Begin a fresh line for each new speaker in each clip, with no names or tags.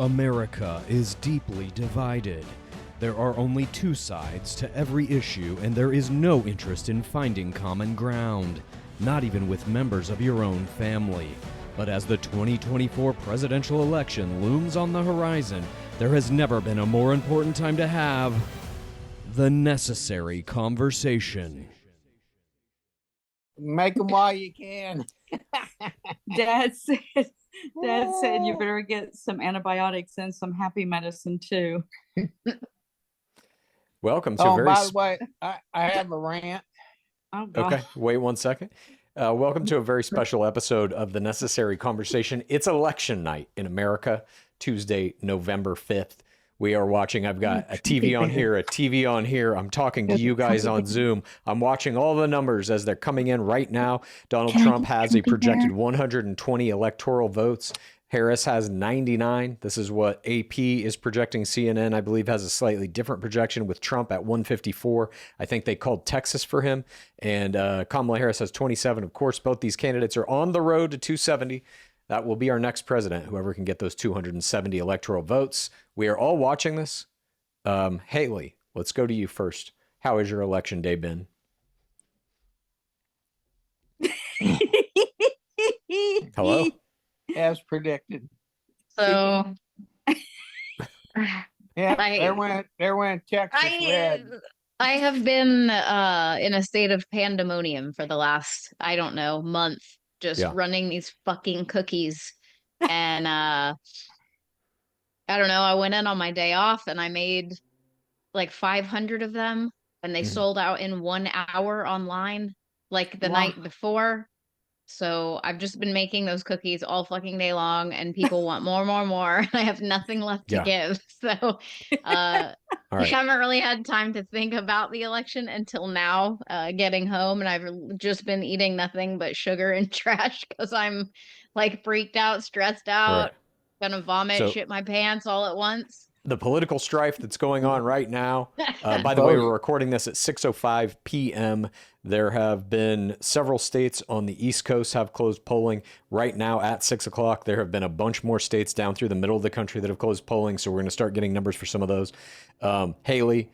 America is deeply divided. There are only two sides to every issue, and there is no interest in finding common ground, not even with members of your own family. But as the 2024 presidential election looms on the horizon, there has never been a more important time to have the necessary conversation.
Make them while you can.
Dad said you better get some antibiotics and some happy medicine too.
Welcome to
by the way, I have a rant.
Oh, God.
Okay, wait 1 second. Welcome to a very special episode of The Necessary Conversation. It's election night in America, Tuesday, November 5th. We are watching, I've got a TV on here, a TV on here. I'm talking to you guys on Zoom. I'm watching all the numbers as they're coming in right now. Donald Trump has a projected 120 electoral votes. Harris has 99. This is what AP is projecting. CNN, I believe, has a slightly different projection with Trump at 154. I think they called Texas for him. And Kamala Harris has 27. Of course, both these candidates are on the road to 270. That will be our next president, whoever can get those 270 electoral votes. We are all watching this. Haley, let's go to you first. How has your election day been? Hello?
As predicted.
So
Yeah, there went Texas red.
I have been in a state of pandemonium for the last, I don't know, month, just running these fucking cookies. And I don't know, I went in on my day off and I made like 500 of them and they sold out in 1 hour online, like the night before. So I've just been making those cookies all fucking day long and people want more. I have nothing left to give. So I haven't really had time to think about the election until now, getting home. And I've just been eating nothing but sugar and trash because I'm like freaked out, stressed out, gonna vomit, shit my pants all at once.
The political strife that's going on right now. By the way, we're recording this at 6:05 p.m. There have been several states on the East Coast have closed polling. Right now at 6 o'clock, there have been a bunch more states down through the middle of the country that have closed polling. So we're going to start getting numbers for some of those. Haley,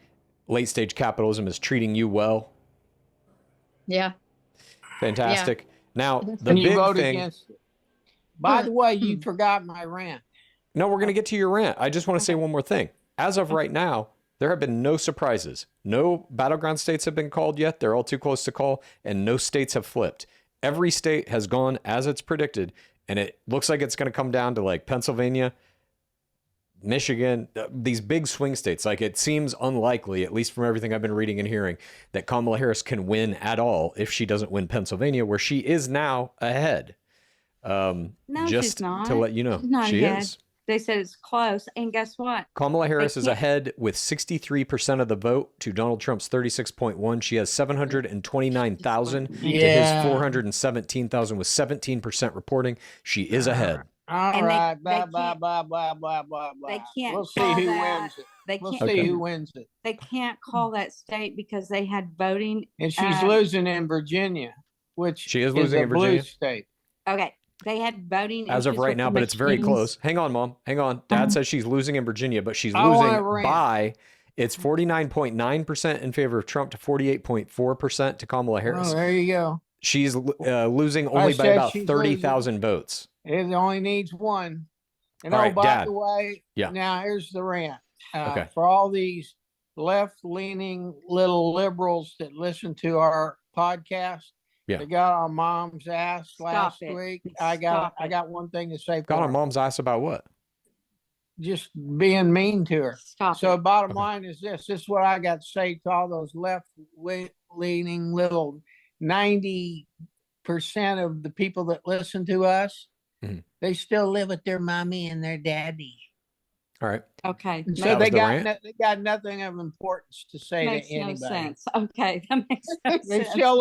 late stage capitalism is treating you well.
Yeah.
Fantastic.
Yeah.
Now, the
And you
big
voted
thing.
against it. By the way, you forgot my rant.
No, we're going to get to your rant. I just want to say one more thing. As of right now, there have been no surprises. No battleground states have been called yet. They're all too close to call, and no states have flipped. Every state has gone as it's predicted, and it looks like it's going to come down to like Pennsylvania, Michigan, these big swing states. Like, it seems unlikely, at least from everything I've been reading and hearing, that Kamala Harris can win at all if she doesn't win Pennsylvania, where she is now ahead.
No,
just
she's not.
to let you know,
She's not
she
ahead.
is.
They said it's close, and guess what?
Kamala Harris is ahead with 63% of the vote to Donald Trump's 36.1. She has 729,000 to his 417,000 with 17% reporting. She is ahead.
All right, blah.
They can't.
We'll see who wins it. We'll see who wins it.
They can't call that state because they had voting.
And she's losing in Virginia, which
she is losing in Virginia.
Blue state.
Okay. They had voting
as of right now, but it's very close. Hang on, Mom. Hang on. Dad says she's losing in Virginia, but she's losing by, it's 49.9% in favor of Trump to 48.4% to Kamala Harris.
Oh, there you go.
She's losing only by about 30,000 votes.
It only needs one. And
all right,
by
Dad.
the way, now here's the rant.
Okay.
For all these left-leaning little liberals that listen to our podcast, they got on Mom's ass last week. I got one thing to say.
Got on Mom's ass about what?
Just being mean to her. So bottom line is this. This is what I got to say to all those left-leaning little 90% of the people that listen to us. They still live with their mommy and their daddy.
All right.
Okay.
So they got nothing of importance to say
makes
to anybody.
No sense. Okay, that makes no sense.
They still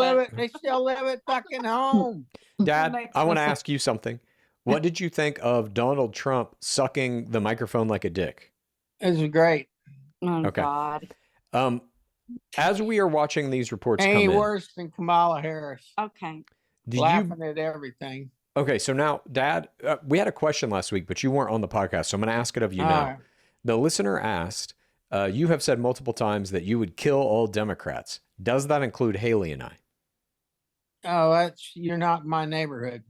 live at fucking home.
Dad, I want to ask you something. What did you think of Donald Trump sucking the microphone like a dick?
It was great.
Oh, God.
As we are watching these reports come in,
worse than Kamala Harris.
Okay.
Laughing at everything.
Okay, so now, Dad, we had a question last week, but you weren't on the podcast, so I'm going to ask it of you now.
right.
The listener asked, you have said multiple times that you would kill all Democrats. Does that include Haley and I?
Oh, you're not in my neighborhood.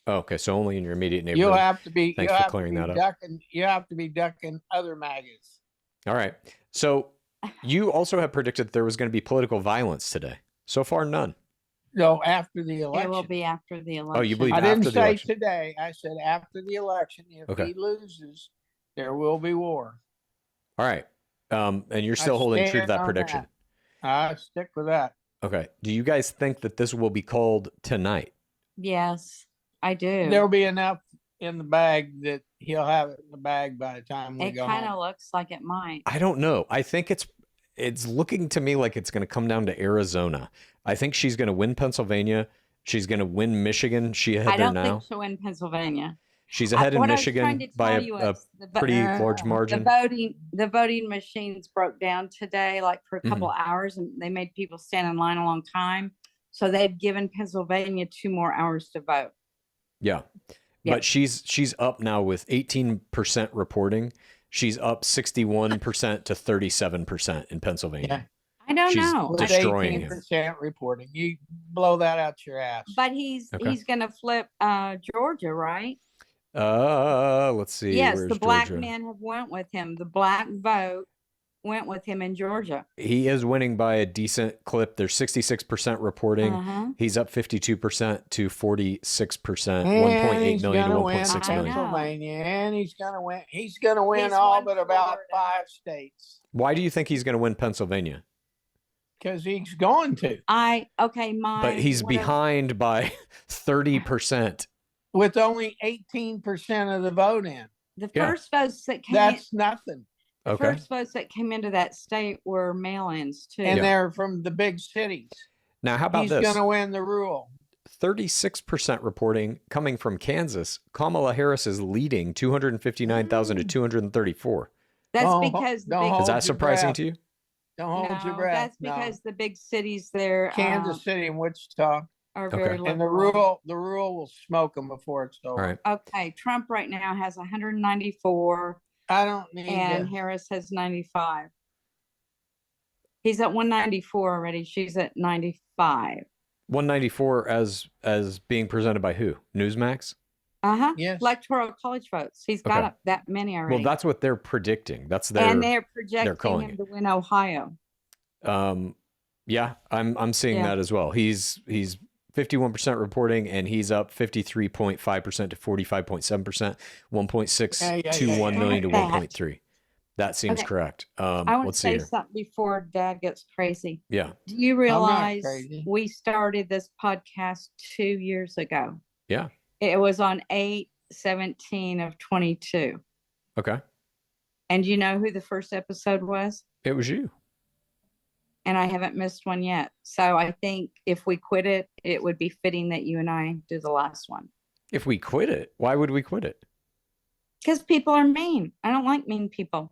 Oh, okay, so only in your immediate neighborhood.
You'll have to be.
Thanks
you'll
for
have
clearing
to be
that up.
ducking. You have to be ducking other maggots.
All right. So you also have predicted that there was going to be political violence today. So far, none.
No, after the election.
It will be after the election.
Oh, you believe
I
after
didn't
the
say
election?
today. I said after the election. If
Okay.
he loses, there will be war.
All right. And you're still holding true to that prediction.
I stick with that.
Okay. Do you guys think that this will be called tonight?
Yes, I do.
There'll be enough in the bag that he'll have it in the bag by the time we
It
go
kind
home.
of looks like it might.
I don't know. I think it's looking to me like it's going to come down to Arizona. I think she's going to win Pennsylvania. She's going to win Michigan. She ahead
I
there
don't
now.
think she'll win Pennsylvania.
She's ahead in
What I was trying
Michigan
to
by
tell
a
you is
pretty large margin.
The voting machines broke down today, like for a couple hours, and they made people stand in line a long time. So they've given Pennsylvania 2 more hours to vote.
Yeah.
Yeah.
But she's up now with 18% reporting. She's up 61% to 37% in Pennsylvania.
Yeah.
I don't
She's
know.
With
destroying him.
18% reporting. You blow that out your ass.
But he's going to flip Georgia, right?
Let's see.
Yes,
Where's
the black
Georgia?
men have went with him. The black vote went with him in Georgia.
He is winning by a decent clip. There's 66% reporting.
Uh-huh.
He's up 52% to 46%,
And
1.8 million to
gonna win
1.6 million.
Pennsylvania, and he's gonna win. He's gonna win
He's
all
won
but about
Florida.
5 states
Why do you think he's going to win Pennsylvania?
because he's going to
But he's behind by 30%.
with only 18% of the vote in.
The
Yeah.
first votes that came
That's nothing,
the
Okay.
first votes that came into that state were mail-ins too.
and
Yeah.
they're from the big cities.
Now, how about
He's
this?
gonna win the rule.
36% reporting coming from Kansas. Kamala Harris is leading 259,000 to 234.
That's
Don't-
because the
don't
big
hold
Is that
your
surprising
breath.
to you?
Don't hold your
No,
breath.
that's because the big cities there
Kansas City and Wichita,
are
Okay.
very
and the
liberal.
rule will smoke them before it's over.
All right.
Okay, Trump right now has 194
I don't need
and
to.
Harris has 95. He's at 194 already. She's at 95.
194 as being presented by who? Newsmax?
Uh-huh.
Yes.
Electoral college votes. He's got
Okay.
up that many already.
Well, that's what they're predicting. That's
and
their
they're projecting
calling
him
it.
to win Ohio.
Yeah, I'm seeing
Yeah.
that as well. He's 51% reporting, and he's up 53.5% to 45.7%, 1.621 million to
That.
1.3. That seems
Okay.
correct.
I want to
Let's see
say
here.
something before Dad gets crazy.
Yeah.
Do you
not
realize
crazy.
we started this podcast 2 years ago?
Yeah.
It was on 8/17 of 22.
Okay.
And you know who the first episode was?
It was you.
And I haven't missed one yet. So I think if we quit it, it would be fitting that you and I do the last one.
If we quit it, why would we quit it?
Because people are mean. I don't like mean people.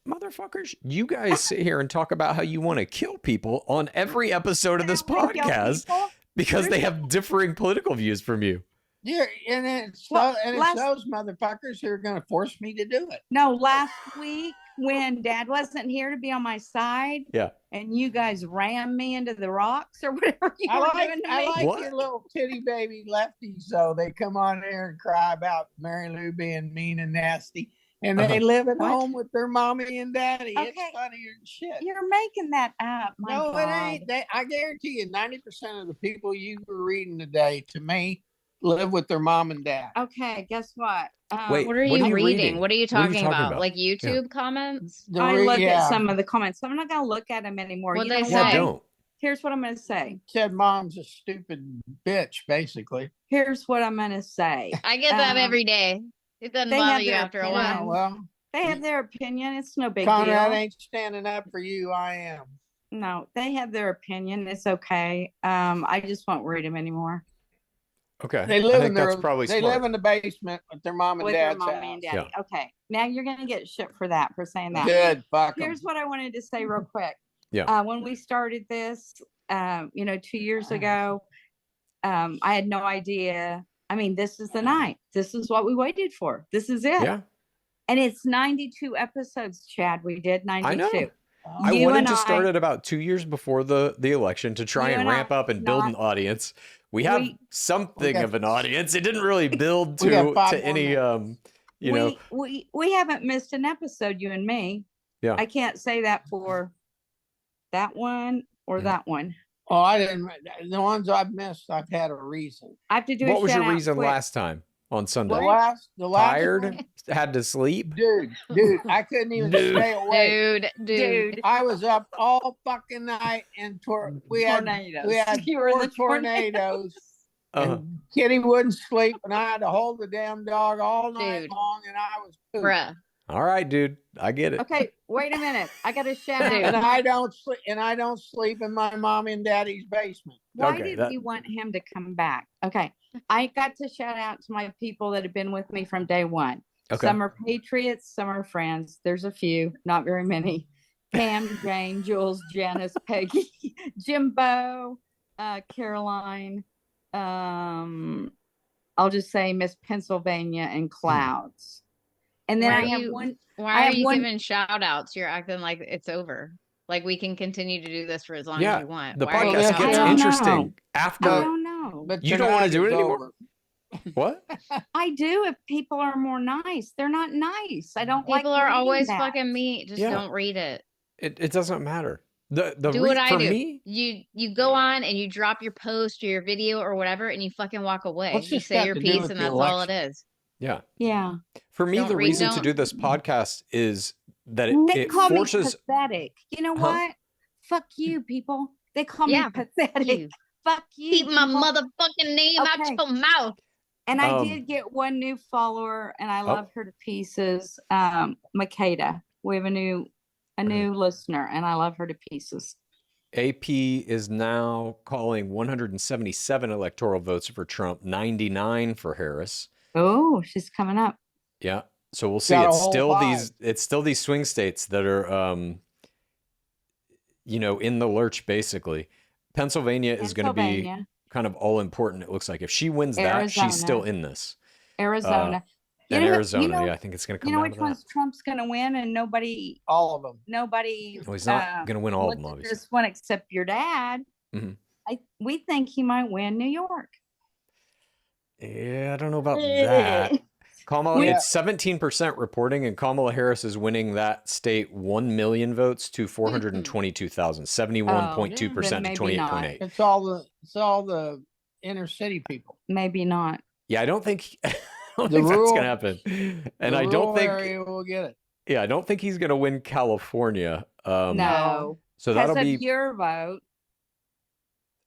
Motherfuckers, you guys sit here and talk about how you want to kill people on every episode of this
I don't wanna kill
podcast
people.
because they have differing political views from you.
Yeah, and it's
Well,
those motherfuckers who are going to force me to do it.
No, last week when Dad wasn't here to be on my side,
Yeah.
and you guys rammed me into the rocks or whatever you
I
were
like
doing to me.
What?
your little titty baby lefties, though. They come on there and cry about Mary Lou being mean and nasty, and they live at
What?
home with their mommy and daddy. It's
Okay.
funnier than shit.
You're making that up. My
No,
God.
it ain't. I guarantee you, 90% of the people you were reading today, to me, live with their mom and dad.
Okay, guess what?
Wait,
What are
What are
you
you
reading?
reading?
What are you
What are you
talking
talking
about?
about?
Like
Yeah.
YouTube comments?
I look
yeah,
at some of the comments. So I'm not going to look at them anymore.
What'd
You
they
know
say?
Yeah,
why?
don't.
Here's what I'm going to say.
said mom's a stupid bitch, basically.
Here's what I'm going to say.
I get that
Um,
every day. It doesn't
they
bother
have
you
their
after a
opinion.
Yeah,
while.
well,
They have their opinion. It's no big
Conrad
deal.
ain't standing up for you. I am.
No, they have their opinion. It's okay. I just won't read them anymore.
Okay.
They
I
live
think
in their.
that's probably
They
smart.
live in the basement with their mom and
With their
dad's
mommy
house.
and daddy. Okay. Now you're going to get shit for saying that.
Good. Fuck 'em.
Here's what I wanted to say real quick.
Yeah.
When we started this, 2 years ago, I had no idea. I mean, this is the night. This is what we waited for. This is it.
Yeah.
And it's 92 episodes, Chad. We did 92.
I know. I wanted to start it about 2 years before the election to try and ramp up and build an audience. We have something of an audience. It didn't really build to any, you know.
We haven't missed an episode, you and me.
Yeah.
I can't say that for that one or that one.
Oh, I didn't. The ones I've missed, I've had a reason.
I have to do.
What was your reason last time on Sunday?
The last
tired,
one,
had to sleep.
dude, I couldn't even stay awake.
Dude.
I was up all fucking night and we had four tornadoes. And Kitty wouldn't sleep, and I had to hold the damn dog all night long, and I was pooped.
Bruh.
All right, dude, I get it.
Okay, wait a minute. I got to shout out.
And I don't sleep. And I don't sleep in my mom and daddy's basement.
Why did you want him to come back? Okay, I got to shout out to my people that have been with me from day one.
Okay.
Some are patriots, some are friends. There's a few, not very many. Pam, Jane, Jules, Janice, Peggy, Jimbo, Caroline. I'll just say Miss Pennsylvania and Clouds. And then
why are you giving shout outs? You're acting like it's over. Like we can continue to do this for as long as you want.
The podcast gets interesting after.
I don't know.
But
you don't want to do it anymore? What?
I do if people are more nice. They're not nice. I don't
People
like
are always
that.
fucking mean. Just don't read it.
It doesn't matter. The
do what I do.
Me,
you go on and you drop your post or your video or whatever, and you fucking walk away. You say your piece, and that's all it is.
Yeah.
Yeah.
For me, the reason to do this podcast is that it forces.
Me pathetic. You know what? Fuck you, people. They call me pathetic. Fuck you.
Keep my motherfucking name out your mouth.
And I did get one new follower, and I love her to pieces. Makeda. We have a new listener, and I love her to pieces.
AP is now calling 177 electoral votes for Trump, 99 for Harris.
Oh, she's coming up.
Yeah. So we'll see. It's still these swing states that are in the lurch basically. Pennsylvania is going to be kind of all important, it looks like. If she wins that, she's still in this.
Arizona.
Arizona, I think it's going to come out of that.
Which ones Trump's going to win, and nobody...
All of them.
Nobody...
Well, he's not going to win all of them, obviously.
This one except your dad. Mm-hmm. We think he might win New York.
Yeah, I don't know about that. Kamala, it's 17% reporting, and Kamala Harris is winning that state 1 million votes to 422,000, 71.2% to 28.8.
It's all the inner city people.
Maybe not.
Yeah, I don't think that's going to happen. And I don't think
area will get it.
Yeah, I don't think he's going to win California.
No.
So that'll be
your vote.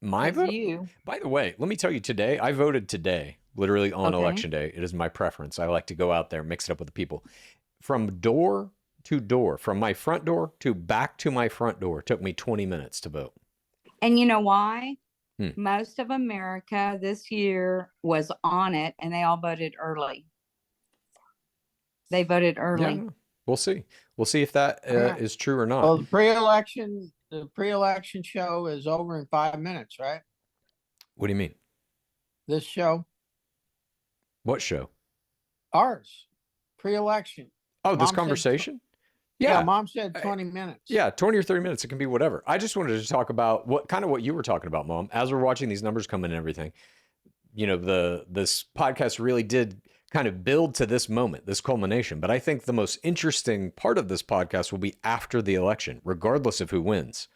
My vote?
You.
By the way, let me tell you today, I voted today, literally on election day. It is my preference. I like to go out there, mix it up with the people. From door to door, from my front door to back to my front door, took me 20 minutes to vote.
And you know why? Most of America this year was on it, and they all voted early. They voted early.
Yeah, we'll see. We'll see if that is true or not.
Well, the pre-election show is over in 5 minutes, right?
What do you mean?
This show.
What show?
Ours. Pre-election.
Oh, this conversation?
Yeah, Mom said 20 minutes.
Yeah, 20 or 30 minutes. It can be whatever. I just wanted to talk about what you were talking about, Mom. As we're watching these numbers come in and everything, this podcast really did kind of build to this moment, this culmination. But I think the most interesting part of this podcast will be after the election, regardless of who wins,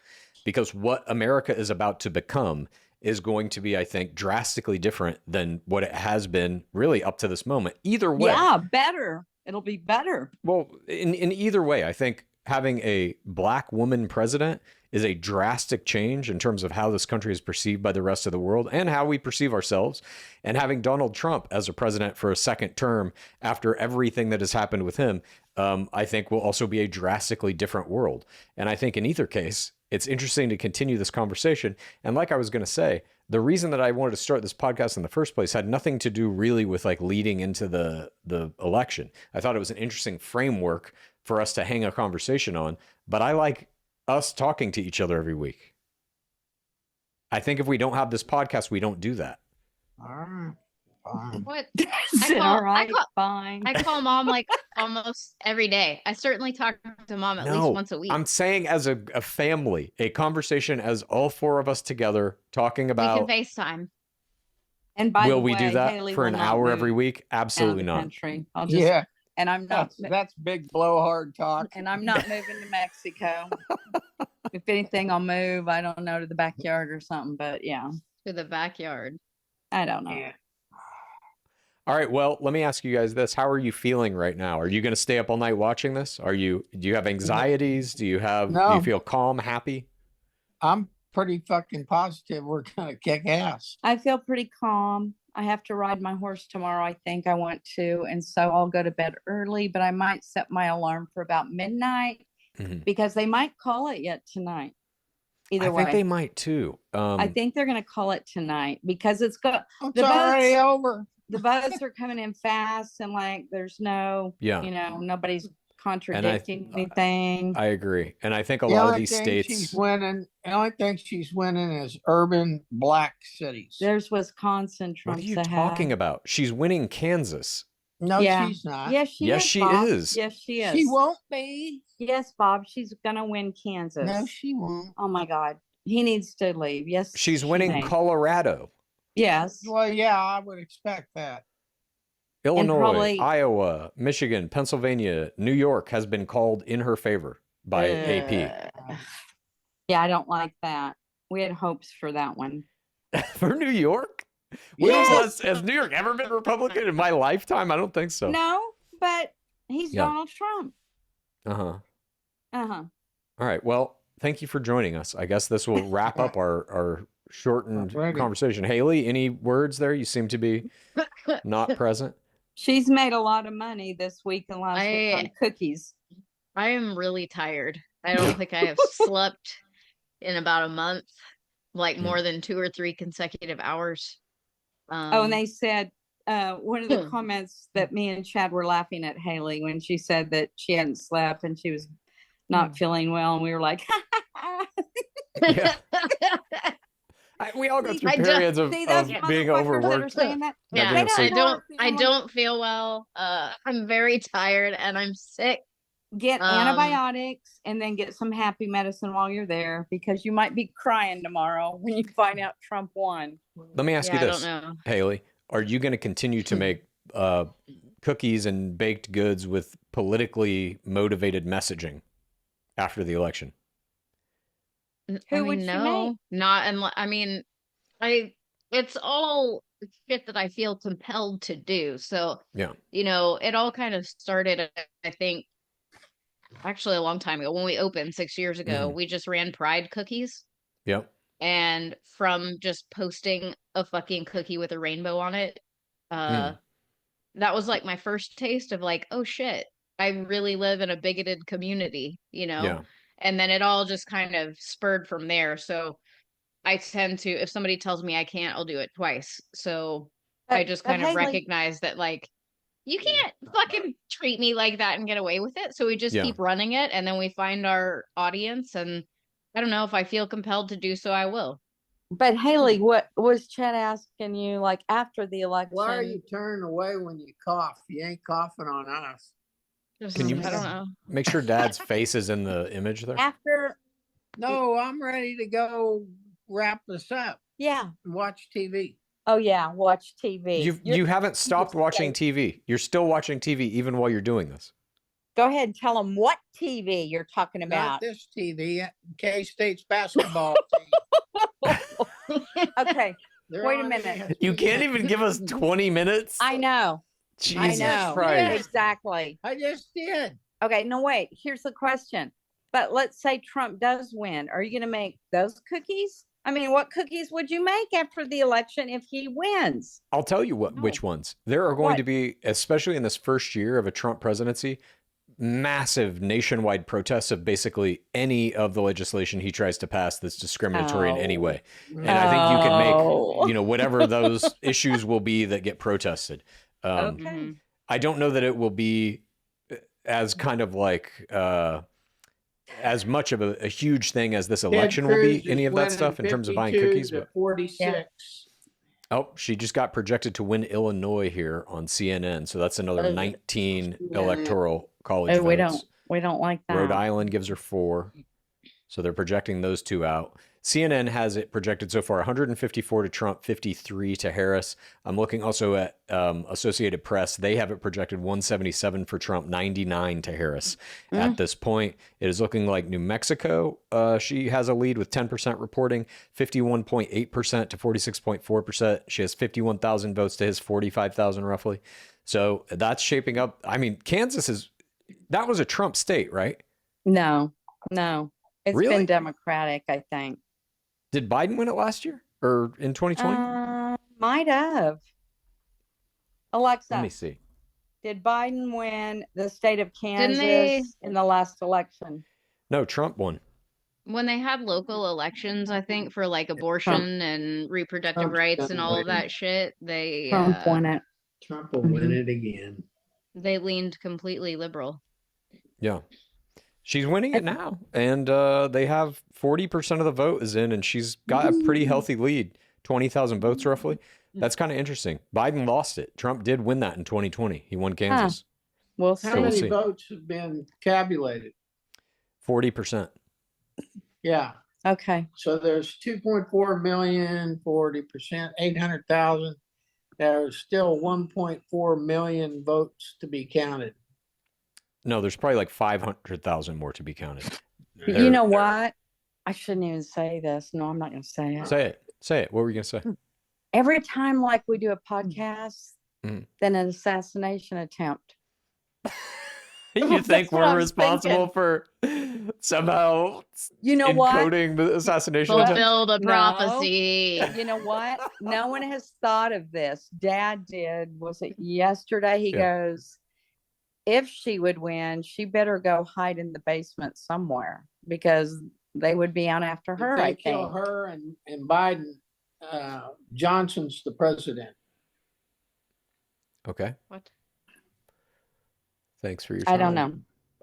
because what America is about to become is going to be, I think, drastically different than what it has been really up to this moment. Either way.
Yeah, better. It'll be better.
Well, in either way, I think having a black woman president is a drastic change in terms of how this country is perceived by the rest of the world and how we perceive ourselves. And having Donald Trump as a president for a second term after everything that has happened with him, I think will also be a drastically different world. And I think in either case, it's interesting to continue this conversation. And like I was going to say, the reason that I wanted to start this podcast in the first place had nothing to do really with like leading into the election. I thought it was an interesting framework for us to hang a conversation on, but I like us talking to each other every week. I think if we don't have this podcast, we don't do that.
All right. Fine.
What?
Is it all right? Fine.
I call mom like almost every day. I certainly talk to mom at least once a week.
I'm saying as a family, a conversation as all four of us together talking about.
We can FaceTime.
And by
will
the way,
we do that
Haley
for an hour every week? Absolutely not.
Country. I'll just,
Yeah,
and I'm not.
that's big blowhard talk.
And I'm not moving to Mexico. If anything, I'll move. I don't know, to the backyard or something. But yeah,
To the backyard.
I don't know.
Yeah.
All right. Well, let me ask you guys this. How are you feeling right now? Are you going to stay up all night watching this? Do you have anxieties? Do you feel calm, happy?
I'm pretty fucking positive we're gonna kick ass.
I feel pretty calm. I have to ride my horse tomorrow. I think I want to. And so I'll go to bed early, but I might set my alarm for about midnight because they might call it yet tonight. Either way.
I think they might too.
I think they're going to call it tonight because it's
already over.
The votes are coming in fast and like there's no, nobody's contradicting anything.
I agree. And I think a lot of these states.
The only thing she's winning is urban black cities.
There's Wisconsin.
What are you talking about? She's winning Kansas.
No, she's not.
Yes, she is. Yes, she is.
She won't be.
Yes, Bob. She's going to win Kansas.
No, she won't.
Oh, my God. He needs to leave. Yes.
She's winning Colorado.
Yes.
Well, yeah, I would expect that.
Illinois, Iowa, Michigan, Pennsylvania, New York has been called in her favor by AP.
Yeah, I don't like that. We had hopes for that one.
For New York? Yes. Has New York ever been Republican in my lifetime? I don't think so.
No, but he's Donald Trump.
Uh-huh.
Uh-huh.
All right. Well, thank you for joining us. I guess this will wrap up our shortened conversation. Haley, any words there? You seem to be not present.
She's made a lot of money this week and last week on cookies.
I am really tired. I don't think I have slept in about a month, like more than 2 or 3 consecutive hours.
And they said, one of the comments that me and Chad were laughing at Haley when she said that she hadn't slept and she was not feeling well. And we were like,
yeah. We all go through periods of being overworked.
Yeah, I don't feel well. I'm very tired and I'm sick.
Get antibiotics and then get some happy medicine while you're there because you might be crying tomorrow when you find out Trump won.
Let me ask you this, Haley. Are you going to continue to make cookies and baked goods with politically motivated messaging after the election?
Who would you make?
Not unless, I mean, it's all shit that I feel compelled to do. So, it all kind of started, I think, actually a long time ago when we opened 6 years ago. We just ran Pride cookies.
Yep.
And from just posting a fucking cookie with a rainbow on it, that was like my first taste of like, oh shit, I really live in a bigoted community, Yeah. And then it all just kind of spurred from there. So I tend to, if somebody tells me I can't, I'll do it twice. So I just kind of recognize that, like, you can't fucking treat me like that and get away with it. So we just keep running it. And then we find our audience. And I don't know, if I feel compelled to do so, I will.
But Haley, what was Chad asking you, like, after the election?
Why are you turning away when you cough? You ain't coughing on us.
Can you
I don't know.
Make sure Dad's face is in the image there?
No, I'm ready to go wrap this up.
Yeah.
Watch TV.
Oh, yeah. Watch TV.
You haven't stopped watching TV. You're still watching TV even while you're doing this.
Go ahead and tell them what TV you're talking about.
Not this TV, K-State's basketball team.
Okay. Wait a minute.
You can't even give us 20 minutes?
I know.
Jesus Christ.
Exactly.
I just did.
Okay, no, wait. Here's the question. But let's say Trump does win. Are you going to make those cookies? I mean, what cookies would you make after the election if he wins?
I'll tell you which ones. There are going to be, especially in this first year of a Trump presidency, massive nationwide protests of basically any of the legislation he tries to pass that's discriminatory in any way. And I think you can make, whatever those issues will be that get protested.
Okay.
I don't know that it will be as kind of like as much of a huge thing as this election will be, any of that stuff in terms of buying cookies. But
46.
Oh, she just got projected to win Illinois here on CNN. So that's another 19 electoral college votes.
We don't like that.
Rhode Island gives her 4. So they're projecting those 2 out. CNN has it projected so far 154 to Trump, 53 to Harris. I'm looking also at Associated Press. They have it projected 177 for Trump, 99 to Harris. At this point, it is looking like New Mexico, she has a lead with 10% reporting, 51.8% to 46.4%. She has 51,000 votes to his 45,000 roughly. So that's shaping up. I mean, Kansas that was a Trump state, right?
No. It's
Really?
been Democratic, I think.
Did Biden win it last year or in 2020?
Might have. Alexa,
Let me see.
did Biden win the state of Kansas in the last election?
No, Trump won.
When they had local elections, I think, for like abortion and reproductive rights and all of that shit,
Trump won it.
Trump will win it again.
They leaned completely liberal.
Yeah. She's winning it now. And they have 40% of the vote is in, and she's got a pretty healthy lead, 20,000 votes roughly. That's kind of interesting. Biden lost it. Trump did win that in 2020. He won Kansas.
We'll see.
How many votes have been tabulated?
40%.
Yeah.
Okay.
So there's 2.4 million, 40%, 800,000. There's still 1.4 million votes to be counted.
No, there's probably like 500,000 more to be counted.
You know what? I shouldn't even say this. No, I'm not going to say it.
Say it. What were you going to say?
Every time like we do a podcast, then an assassination attempt.
You think we're responsible for somehow encoding the assassination attempt?
Fulfilled a prophecy.
You know what? No one has thought of this. Dad did. Was it yesterday? He goes, if she would win, she better go hide in the basement somewhere because they would be out after her.
If they kill her and Biden, Johnson's the president.
Okay.
What?
Thanks for your
time. I don't know.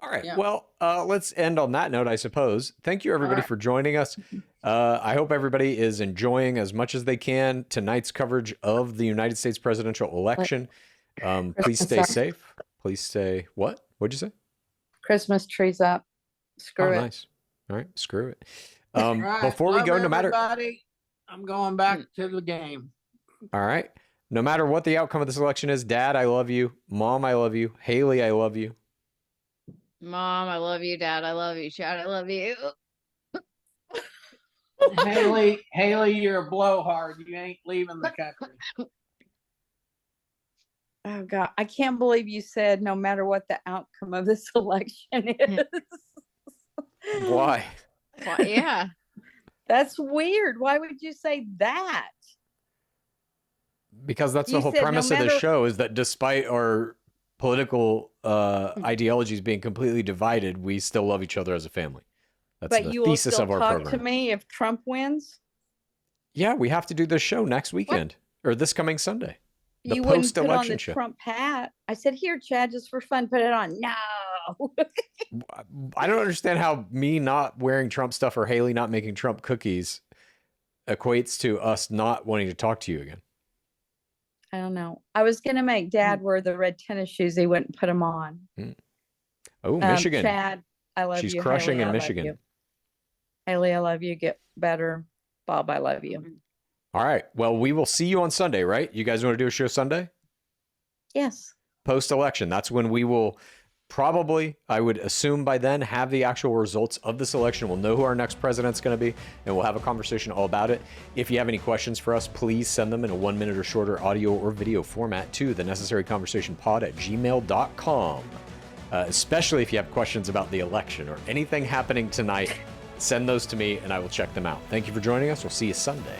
All right. Yeah. Well, let's end on that note, I suppose. Thank you, everybody, for joining us. I hope everybody is enjoying as much as they can tonight's coverage of the United States presidential election. Please stay safe. Please stay what? What'd you say?
Christmas trees up. Screw it.
Nice. All right. Screw it.
Right.
Before we go, no matter.
I'm going back to the game.
All right. No matter what the outcome of this election is, Dad, I love you. Mom, I love you. Haley, I love you.
Mom, I love you. Dad, I love you. Chad, I love you.
Haley, you're a blowhard. You ain't leaving the country.
Oh God, I can't believe you said no matter what the outcome of this election is.
Why?
Yeah.
That's weird. Why would you say that?
Because that's the whole premise of the show, is that despite our political ideologies being completely divided, we still love each other as a family. That's the thesis of our program.
But you will still talk to me if Trump wins?
Yeah, we have to do this show next weekend or this coming Sunday. The
you wouldn't put on the
show.
Trump hat. I said, here, Chad, just for fun, put it on. No.
I don't understand how me not wearing Trump stuff or Haley not making Trump cookies equates to us not wanting to talk to you again.
I don't know. I was going to make Dad wear the red tennis shoes. He wouldn't put them on.
Oh, Michigan.
Chad, I love you.
She's crushing
Haley,
in Michigan.
Haley, I love you. Get better. Bob, I love you.
All right. Well, we will see you on Sunday, right? You guys want to do a show Sunday?
Yes.
Post-election. That's when we will probably, I would assume by then, have the actual results of this election. We'll know who our next president's going to be, and we'll have a conversation all about it. If you have any questions for us, please send them in a 1 minute or shorter audio or video format to thenecessaryconversationpod@gmail.com. Especially if you have questions about the election or anything happening tonight, send those to me and I will check them out. Thank you for joining us. We'll see you Sunday.